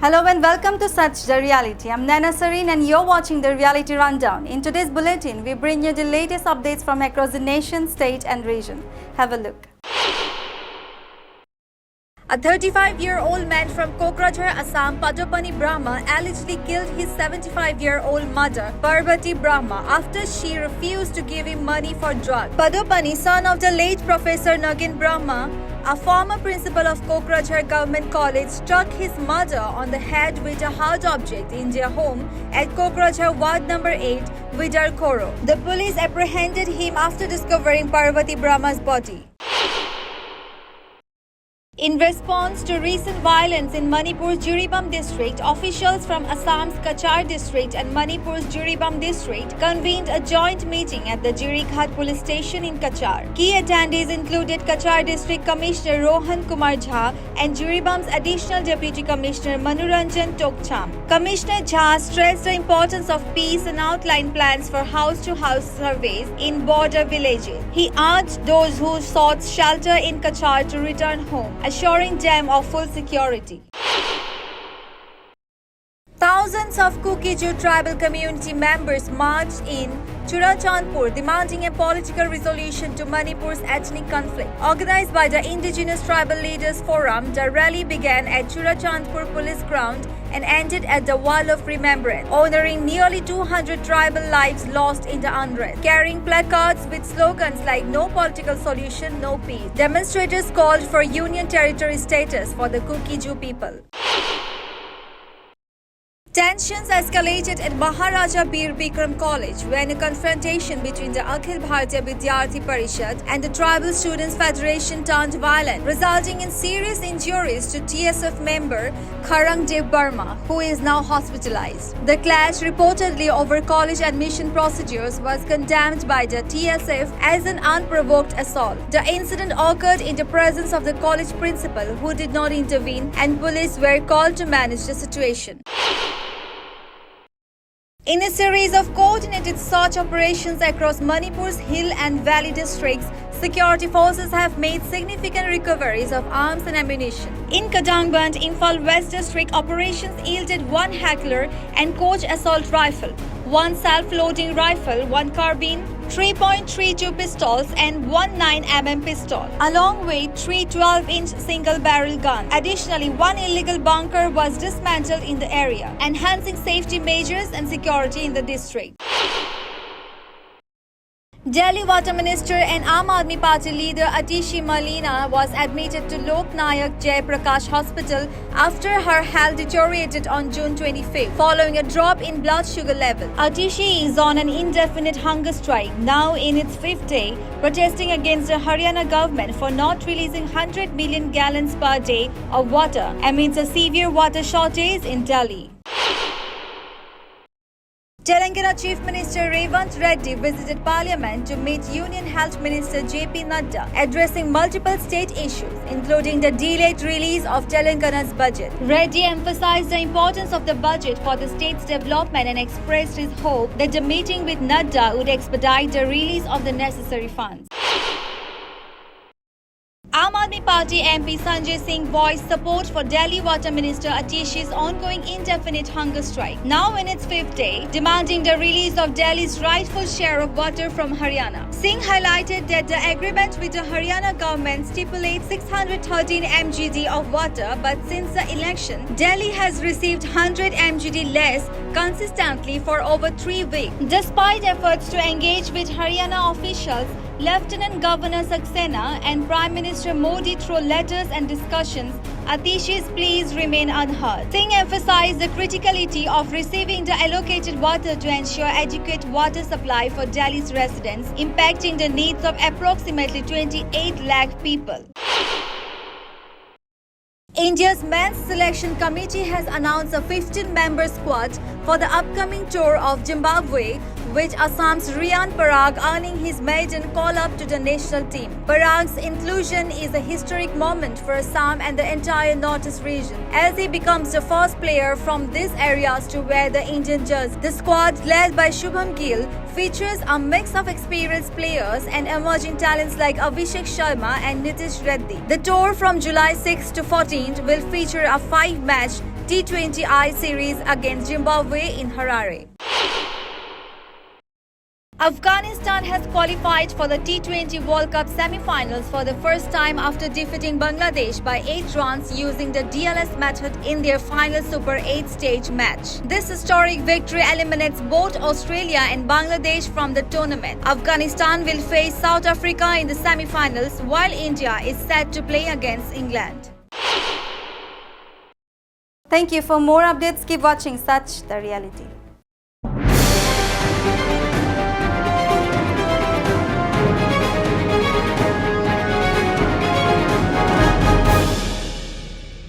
Hello and welcome to Such the Reality. I'm Nana Sareen and you're watching the Reality Rundown. In today's bulletin, we bring you the latest updates from across the nation, state and region. Have a look. A 35-year-old man from Kokrajhar, Assam, Padopani Brahma, allegedly killed his 75-year-old mother, Parvati Brahma, after she refused to give him money for drugs. Padopani, son of the late Professor Nagin Brahma, a former principal of Kokrajhar Government College, struck his mother on the head with a hard object in their home at Kokrajhar Ward number 8, Vidar Khoro. The police apprehended him after discovering Parvati Brahma's body. In response to recent violence in Manipur's Jiribam district, officials from Assam's Kachar district and Manipur's Jiribam district convened a joint meeting at the Jirighat police station in Kachar. Key attendees included Kachar district commissioner Rohan Kumar Jha and Jiribam's additional deputy commissioner Manuranjan Tokcham. Commissioner Jha stressed the importance of peace and outlined plans for house-to-house surveys in border villages. He urged those who sought shelter in Kachar to return home, assuring them of full security. Thousands of Kukiju tribal community members marched in Churachandpur demanding a political resolution to Manipur's ethnic conflict. Organized by the Indigenous Tribal Leaders Forum, the rally began at Churachandpur Police Ground and ended at the Wall of Remembrance, honoring nearly 200 tribal lives lost in the unrest. Carrying placards with slogans like "No political solution, no peace," demonstrators called for Union Territory status for the Kukiju people. Tensions escalated at Maharaja Bir Bikram College when a confrontation between the Akhil Bharatiya Vidyarthi Parishad and the Tribal Students Federation turned violent, resulting in serious injuries to TSF member Kharang Dev Burma, who is now hospitalized. The clash, reportedly over college admission procedures, was condemned by the TSF as an unprovoked assault. The incident occurred in the presence of the college principal, who did not intervene, and police were called to manage the situation. In a series of coordinated search operations across Manipur's hill and valley districts, security forces have made significant recoveries of arms and ammunition. In Kadangband, Imphal West District, operations yielded one Heckler and Koch assault rifle, one self-loading rifle, one carbine, 3.32 pistols and one 9mm pistol, along with three 12-inch single-barrel guns. Additionally, one illegal bunker was dismantled in the area, enhancing safety measures and security in the district. Delhi Water Minister and Aam Aadmi Party leader Atishi Malina was admitted to Lok Nayak Jai Prakash Hospital after her health deteriorated on June 25, following a drop in blood sugar level. Atishi is on an indefinite hunger strike, now in its 5th day, protesting against the Haryana government for not releasing 100 million gallons per day of water amidst a severe water shortage in Delhi. Telangana Chief Minister Revanth Reddy visited Parliament to meet Union Health Minister JP Nadda, addressing multiple state issues, including the delayed release of Telangana's budget. Reddy emphasized the importance of the budget for the state's development and expressed his hope that the meeting with Nadda would expedite the release of the necessary funds. Aam Aadmi Party MP Sanjay Singh voiced support for Delhi Water Minister Atishi's ongoing indefinite hunger strike, now in its 5th day, demanding the release of Delhi's rightful share of water from Haryana. Singh highlighted that the agreement with the Haryana government stipulates 613 mgd of water, but since the election, Delhi has received 100 mgd less consistently for over 3 weeks. Despite efforts to engage with Haryana officials, Lieutenant Governor Saxena and Prime Minister Modi through letters and discussions, Atishi's pleas remain unheard. Singh emphasized the criticality of receiving the allocated water to ensure adequate water supply for Delhi's residents, impacting the needs of approximately 28 lakh people. India's men's selection committee has announced a 15-member squad for the upcoming tour of Zimbabwe, with Assam's Riyan Parag earning his maiden call-up to the national team. Parag's inclusion is a historic moment for Assam and the entire Northeast region, as he becomes the first player from these areas to wear the Indian jersey. The squad, led by Shubham Gill, features a mix of experienced players and emerging talents like Abhishek Sharma and Nitish Reddy. The tour from July 6 to 14th will feature a 5-match T20I series against Zimbabwe in Harare. Afghanistan has qualified for the T20 World Cup semi-finals for the first time after defeating Bangladesh by 8 runs using the DLS method in their final Super 8 stage match. This historic victory eliminates both Australia and Bangladesh from the tournament. Afghanistan will face South Africa in the semi-finals, while India is set to play against England. Thank you. For more updates, keep watching Such the Reality.